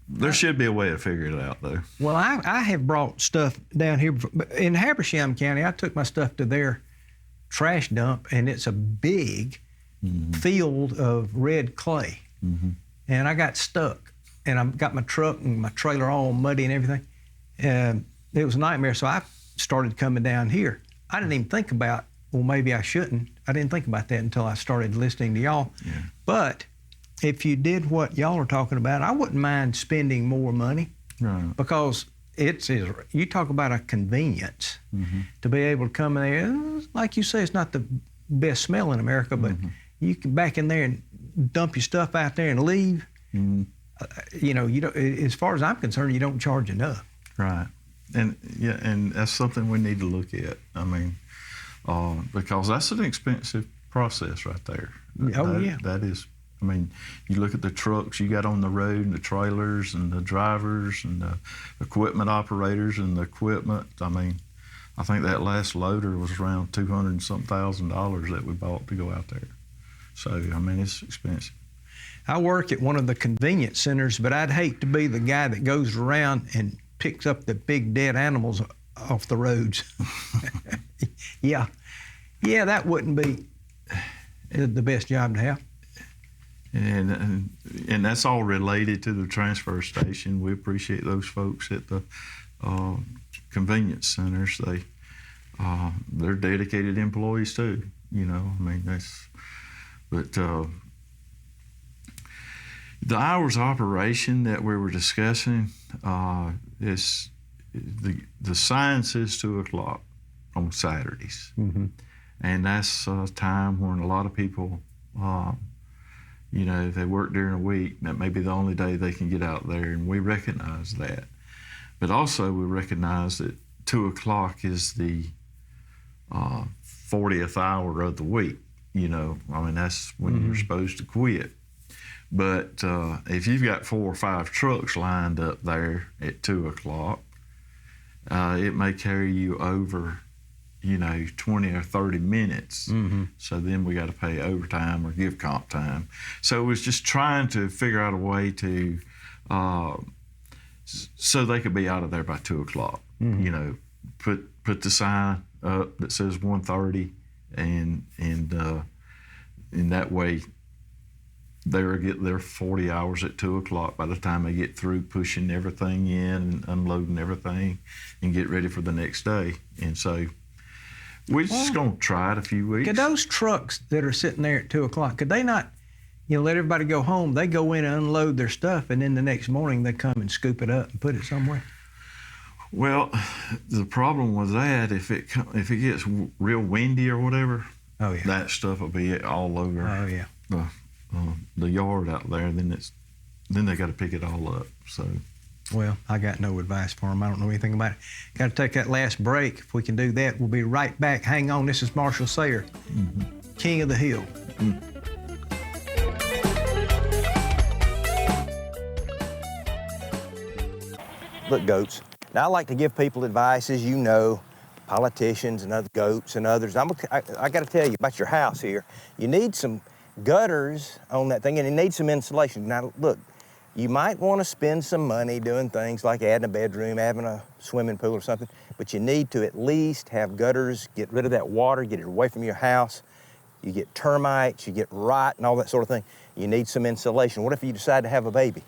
[SPEAKER 8] there should be a way to figure it out, though.
[SPEAKER 1] Well, I have brought stuff down here. In Habersham County, I took my stuff to their trash dump, and it's a big field of red clay. And I got stuck, and I got my truck and my trailer all muddy and everything. And it was a nightmare, so I started coming down here. I didn't even think about, well, maybe I shouldn't. I didn't think about that until I started listening to y'all. Yeah. But if you did what y'all are talking about, I wouldn't mind spending more money, because you talk about a convenience to be able to come in there. Like you say, it's not the best smell in America, but you can back in there and dump your stuff out there and leave. You know, as far as I'm concerned, you don't charge enough.
[SPEAKER 8] Right. And that's something we need to look at. I mean, because that's an expensive process right there. That is. I mean, you look at the trucks you got on the road, and the trailers, and the drivers, and the equipment operators, and the equipment. I mean, I think that last loader was around $200 and some $1,000 that we bought to go out there. So, I mean, it's expensive.
[SPEAKER 1] I work at one of the convenience centers, but I'd hate to be the guy that goes around and picks up the big dead animals off the roads. Yeah, that wouldn't be the best job to have.
[SPEAKER 8] And that's all related to the transfer station. We appreciate those folks at the convenience centers. They're dedicated employees too. You know, I mean, but the hours of operation that we were discussing is the sign says 2:00 on Saturdays, and that's a time when a lot of people. They work during the week. That may be the only day they can get out there, and we recognize that. But also we recognize that 2:00 is the 40th hour of the week. You know, I mean, that's when you're supposed to quit. But if you've got 4 or 5 trucks lined up there at 2:00, it may carry you over 20 or 30 minutes. So then we got to pay overtime or give comp time. So it was just trying to figure out a way to so they could be out of there by 2 o'clock. You know, put the sign up that says 1:30, and in that way they'll get their 40 hours at 2 o'clock by the time they get through pushing everything in and unloading everything and get ready for the next day. And so we're just going to try it a few weeks.
[SPEAKER 1] Could those trucks that are sitting there at 2 o'clock, could they not, you know, let everybody go home? They go in and unload their stuff, and then the next morning they come and scoop it up and put it somewhere?
[SPEAKER 8] Well, the problem with that, if it gets real windy or whatever,
[SPEAKER 1] oh yeah,
[SPEAKER 8] that stuff will be all over.
[SPEAKER 1] Oh yeah,
[SPEAKER 8] the yard out there. Then they got to pick it all up. So,
[SPEAKER 1] well, I got no advice for them. I don't know anything about it. Got to take that last break. If we can do that, we'll be right back. Hang on. This is Marshall Sayer, King of the Hill.
[SPEAKER 10] Look, goats. Now, I like to give people advice, as you know, politicians and other goats and others. I got to tell you about your house here. You need some gutters on that thing, and you need some insulation. Now, look, you might want to spend some money doing things like adding a bedroom, having a swimming pool or something, but you need to at least have gutters, get rid of that water, get it away from your house. You get termites, you get rot and all that sort of thing. You need some insulation. What if you decide to have a baby?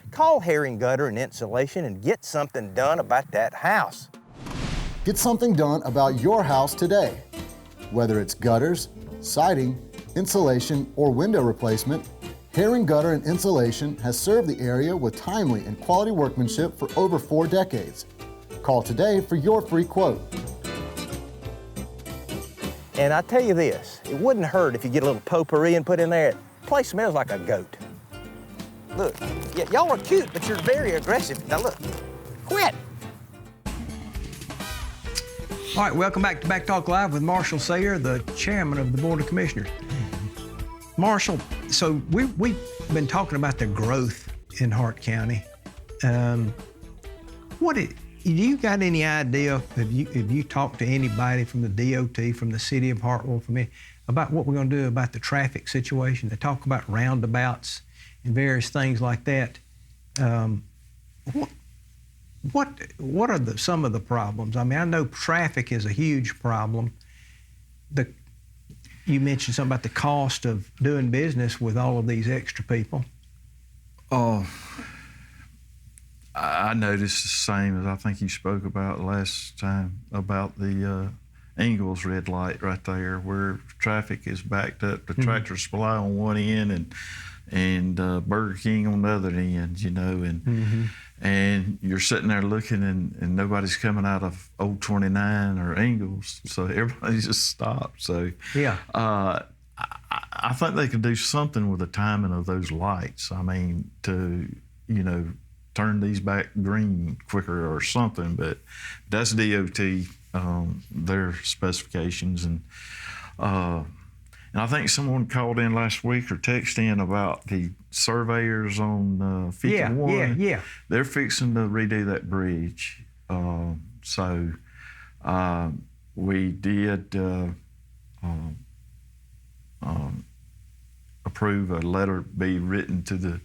[SPEAKER 10] Call Herring Gutter and Insulation and get something done about that house.
[SPEAKER 3] Get something done about your house today. Whether it's gutters, siding, insulation, or window replacement, Herring Gutter and Insulation has served the area with timely and quality workmanship for over 4 decades. Call today for your free quote.
[SPEAKER 10] And I tell you this, it wouldn't hurt if you get a little potpourri and put in there. The place smells like a goat. Look, y'all are cute, but you're very aggressive. Now look, quit.
[SPEAKER 1] All right, welcome back to BackTalk Live with Marshall Sayer, the chairman of the Board of Commissioners. Marshall, so we've been talking about the growth in Hart County. Do you got any idea, have you talked to anybody from the DOT, from the city of Hartwell, about what we're going to do about the traffic situation? They talk about roundabouts and various things like that. What are some of the problems? I mean, I know traffic is a huge problem. You mentioned something about the cost of doing business with all of these extra people.
[SPEAKER 8] Oh, I noticed the same as I think you spoke about last time about the Ingalls red light right there, where traffic is backed up. The Tractor Supply on one end and Burger King on the other end, you know, and you're sitting there looking and nobody's coming out of Old 29 or Ingalls, so everybody just stopped. So
[SPEAKER 1] yeah,
[SPEAKER 8] I think they could do something with the timing of those lights. I mean, to, you know, turn these back green quicker or something, but that's DOT, their specifications. And I think someone called in last week or texted in about the surveyors on 51.
[SPEAKER 1] Yeah.
[SPEAKER 8] They're fixing to redo that bridge. So we did approve a letter be written to the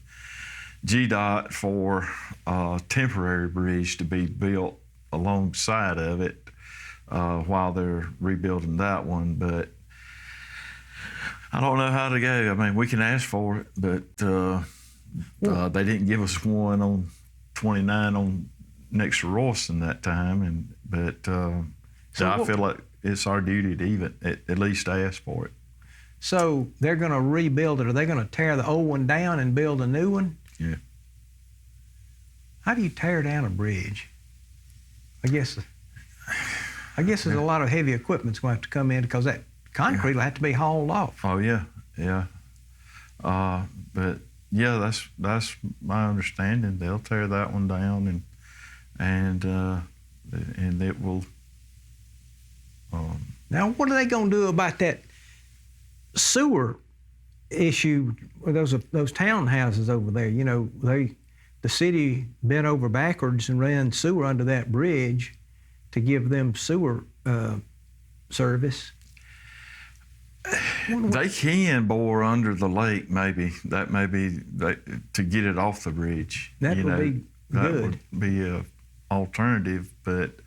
[SPEAKER 8] GDOT for a temporary bridge to be built alongside of it while they're rebuilding that one. But I don't know how to go. I mean, we can ask for it, but they didn't give us one on 29 on next to Royston that time. So I feel like it's our duty to even at least ask for it.
[SPEAKER 1] So they're going to rebuild it. Are they going to tear the old one down and build a new one?
[SPEAKER 8] Yeah.
[SPEAKER 1] How do you tear down a bridge? I guess there's a lot of heavy equipment's going to have to come in because that concrete will have to be hauled off.
[SPEAKER 8] Oh yeah. But yeah, that's my understanding. They'll tear that one down and it will.
[SPEAKER 1] Now, what are they going to do about that sewer issue with those townhouses over there? You know, the city bent over backwards and ran sewer under that bridge to give them sewer service.
[SPEAKER 8] They can bore under the lake, maybe. That may be to get it off the bridge.
[SPEAKER 1] That would be
[SPEAKER 8] that
[SPEAKER 1] good.
[SPEAKER 8] would be a alternative, but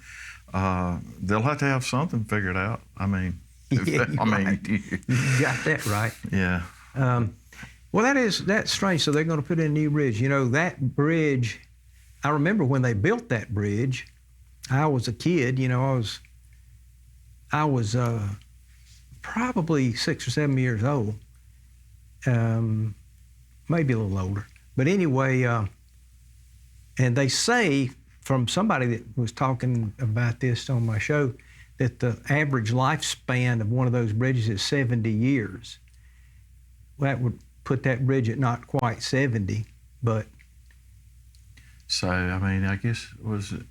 [SPEAKER 8] they'll have to have something figured out. I mean,
[SPEAKER 1] Yeah,
[SPEAKER 8] I mean,
[SPEAKER 1] right. You got that right.
[SPEAKER 8] yeah.
[SPEAKER 1] Well, that's strange. So they're going to put in a new bridge. You know, that bridge, I remember when they built that bridge, I was a kid, you know, I was probably 6 or 7 years old, maybe a little older. But anyway, and they say from somebody that was talking about this on my show that the average lifespan of one of those bridges is 70 years. Well, that would put that bridge at not quite 70, but.
[SPEAKER 8] So, I mean, I guess, was it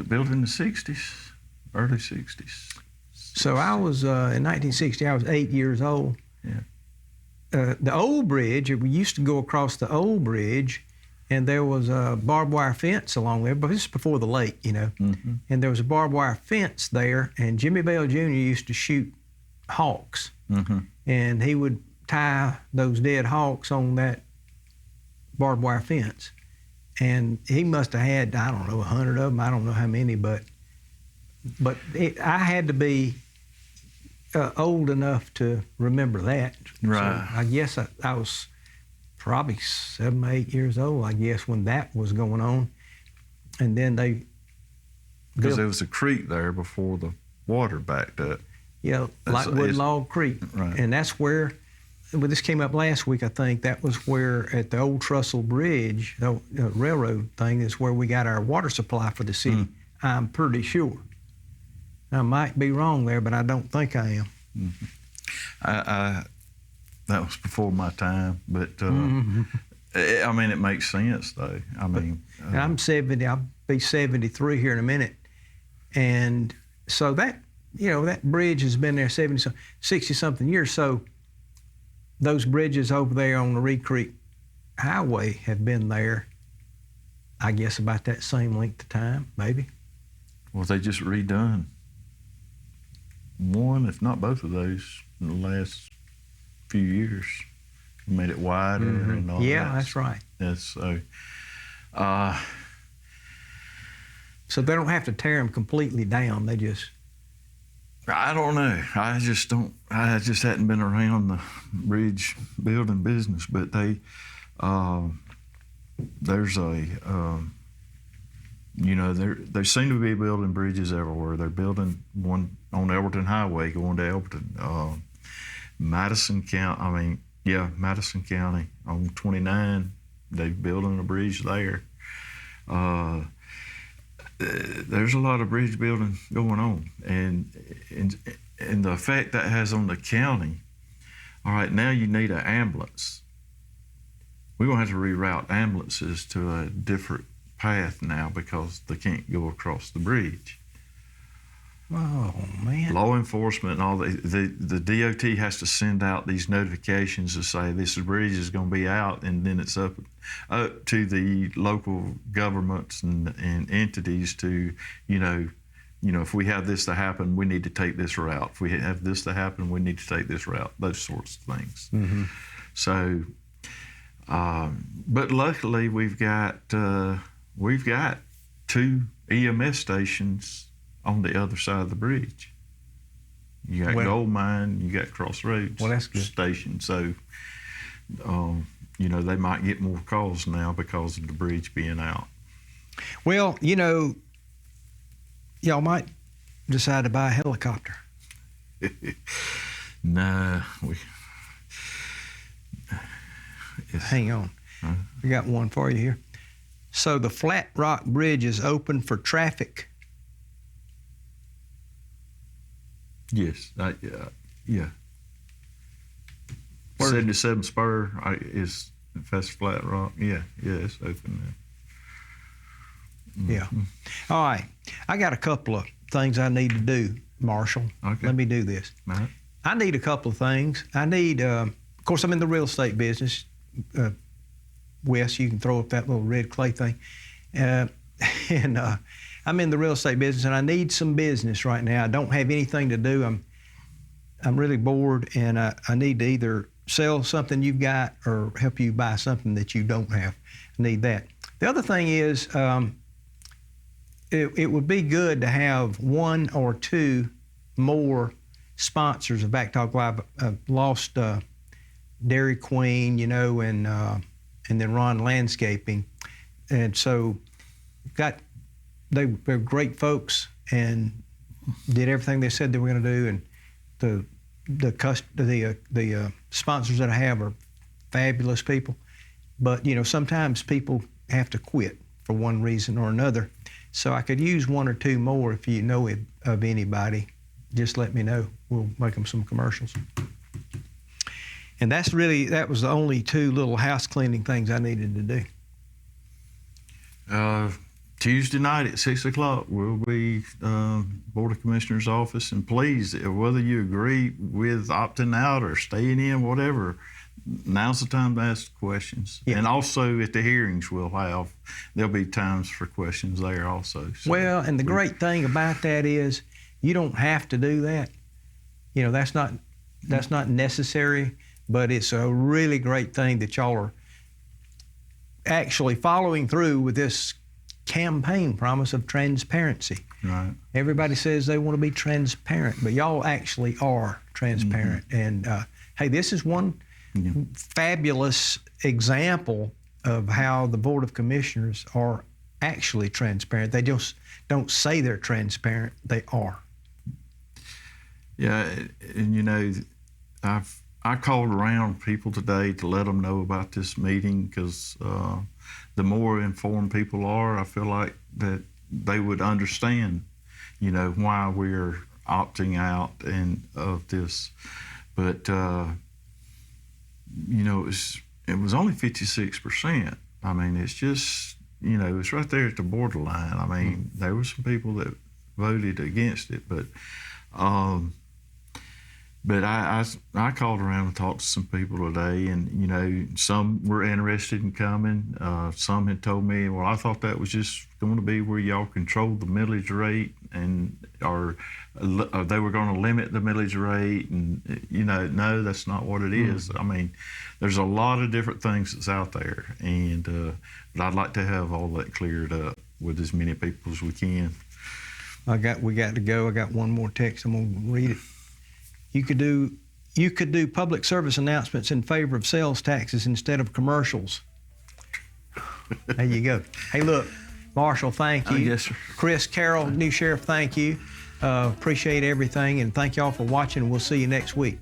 [SPEAKER 8] built in the 60s, early 60s?
[SPEAKER 1] So I was, in 1960, I was 8 years old.
[SPEAKER 8] Yeah.
[SPEAKER 1] The old bridge, we used to go across the old bridge, and there was a barbed wire fence along there, but this is before the lake, you know.
[SPEAKER 8] Mm-hmm.
[SPEAKER 1] And there was a barbed wire fence there, and Jimmy Bell Jr. used to shoot hawks.
[SPEAKER 8] Mm-hmm.
[SPEAKER 1] And he would tie those dead hawks on that barbed wire fence. And he must have had, I don't know, 100 of them. I don't know how many, but I had to be old enough to remember that.
[SPEAKER 8] Right.
[SPEAKER 1] So I guess I was probably 7 or 8 years old, I guess, when that was going on. And then they
[SPEAKER 8] Because there was a creek there before the water backed up.
[SPEAKER 1] Yeah, like Wooden Log Creek.
[SPEAKER 8] Right.
[SPEAKER 1] And that's where, well, this came up last week, I think, that was where at the old Trussell Bridge, the railroad thing, is where we got our water supply for the city. I'm pretty sure. I might be wrong there, but I don't think I am.
[SPEAKER 8] Mm-hmm. That was before my time, but I mean, it makes sense though. I mean,
[SPEAKER 1] And I'm 70. I'll be 73 here in a minute, and so that, you know, that bridge has been there 60 something years. So those bridges over there on the Reed Creek Highway have been there, I guess, about that same length of time, maybe.
[SPEAKER 8] well, they just redone one, if not both of those, in the last few years. Made it wider and all that.
[SPEAKER 1] Yeah, that's right.
[SPEAKER 8] Yes, so.
[SPEAKER 1] So they don't have to tear them completely down. They just.
[SPEAKER 8] I don't know. I just hadn't been around the bridge building business, but there's a, you know, they seem to be building bridges everywhere. They're building one on Elberton Highway going to Elberton. Madison County on 29, they're building a bridge there. There's a lot of bridge building going on, and the effect that has on the county. All right, now you need an ambulance. We're gonna have to reroute ambulances to a different path now because they can't go across the bridge.
[SPEAKER 1] Oh man.
[SPEAKER 8] Law enforcement and all the DOT has to send out these notifications to say this bridge is going to be out, and then it's up to the local governments and entities to, you know, if we have this to happen, we need to take this route. If we have this to happen, we need to take this route. Those sorts of things.
[SPEAKER 1] Mm-hmm.
[SPEAKER 8] So, but luckily we've got 2 EMS stations on the other side of the bridge. You got Gold Mine, you got Crossroads station. So, you know, they might get more calls now because of the bridge being out.
[SPEAKER 1] Well, you know, y'all might decide to buy a helicopter.
[SPEAKER 8] Nah,
[SPEAKER 1] Hang on. We got one for you here. So the Flat Rock Bridge is open for traffic.
[SPEAKER 8] Yes, yeah. 77 Spur is, if that's Flat Rock, yeah, it's open now.
[SPEAKER 1] Yeah. All right. I got a couple of things I need to do, Marshall.
[SPEAKER 8] Okay.
[SPEAKER 1] Let me do this.
[SPEAKER 8] All right.
[SPEAKER 1] I need a couple of things. I need, of course, I'm in the real estate business. Wes, you can throw up that little red clay thing. I'm in the real estate business, and I need some business right now. I don't have anything to do. I'm really bored, and I need to either sell something you've got or help you buy something that you don't have. I need that. The other thing is, it would be good to have one or two more sponsors of BackTalk Live. Lost Dairy Queen, you know, and then Ron Landscaping, and so they're great folks and did everything they said they were going to do, and the sponsors that I have are fabulous people, but you know sometimes people have to quit for one reason or another. So I could use one or two more. If you know of anybody, just let me know. We'll make them some commercials. And that was the only two little house cleaning things I needed to do.
[SPEAKER 8] Tuesday night at 6 o'clock, we'll be Board of Commissioners office, and please, whether you agree with opting out or staying in, whatever, now's the time to ask questions.
[SPEAKER 1] Yeah.
[SPEAKER 8] And also at the hearings there'll be times for questions there also. So
[SPEAKER 1] well, and the great thing about that is you don't have to do that. You know, that's not necessary, but it's a really great thing that y'all are actually following through with this campaign promise of transparency.
[SPEAKER 8] Right.
[SPEAKER 1] Everybody says they want to be transparent, but y'all actually are transparent. And hey, this is one fabulous example of how the Board of Commissioners are actually transparent. They just don't say they're transparent, they are.
[SPEAKER 8] Yeah, and you know, I called around people today to let them know about this meeting, because the more informed people are, I feel like that they would understand, you know, why we're opting out and of this. But you know, it was only 56%. I mean, it's just, you know, it's right there at the borderline. I mean, there were some people that voted against it, but I called around and talked to some people today, and you know, some were interested in coming. Some had told me, well, I thought that was just going to be where y'all controlled the millage rate, or they were going to limit the millage rate, and you know, no, that's not what it is. I mean, there's a lot of different things that's out there, and but I'd like to have all that cleared up with as many people as we can.
[SPEAKER 1] We got to go. I got one more text. I'm gonna read it. You could do public service announcements in favor of sales taxes instead of commercials. There you go. Hey, look, Marshall, thank you.
[SPEAKER 8] Yes, sir.
[SPEAKER 1] Chris, Carroll, new sheriff, thank you. Appreciate everything, and thank y'all for watching. We'll see you next week.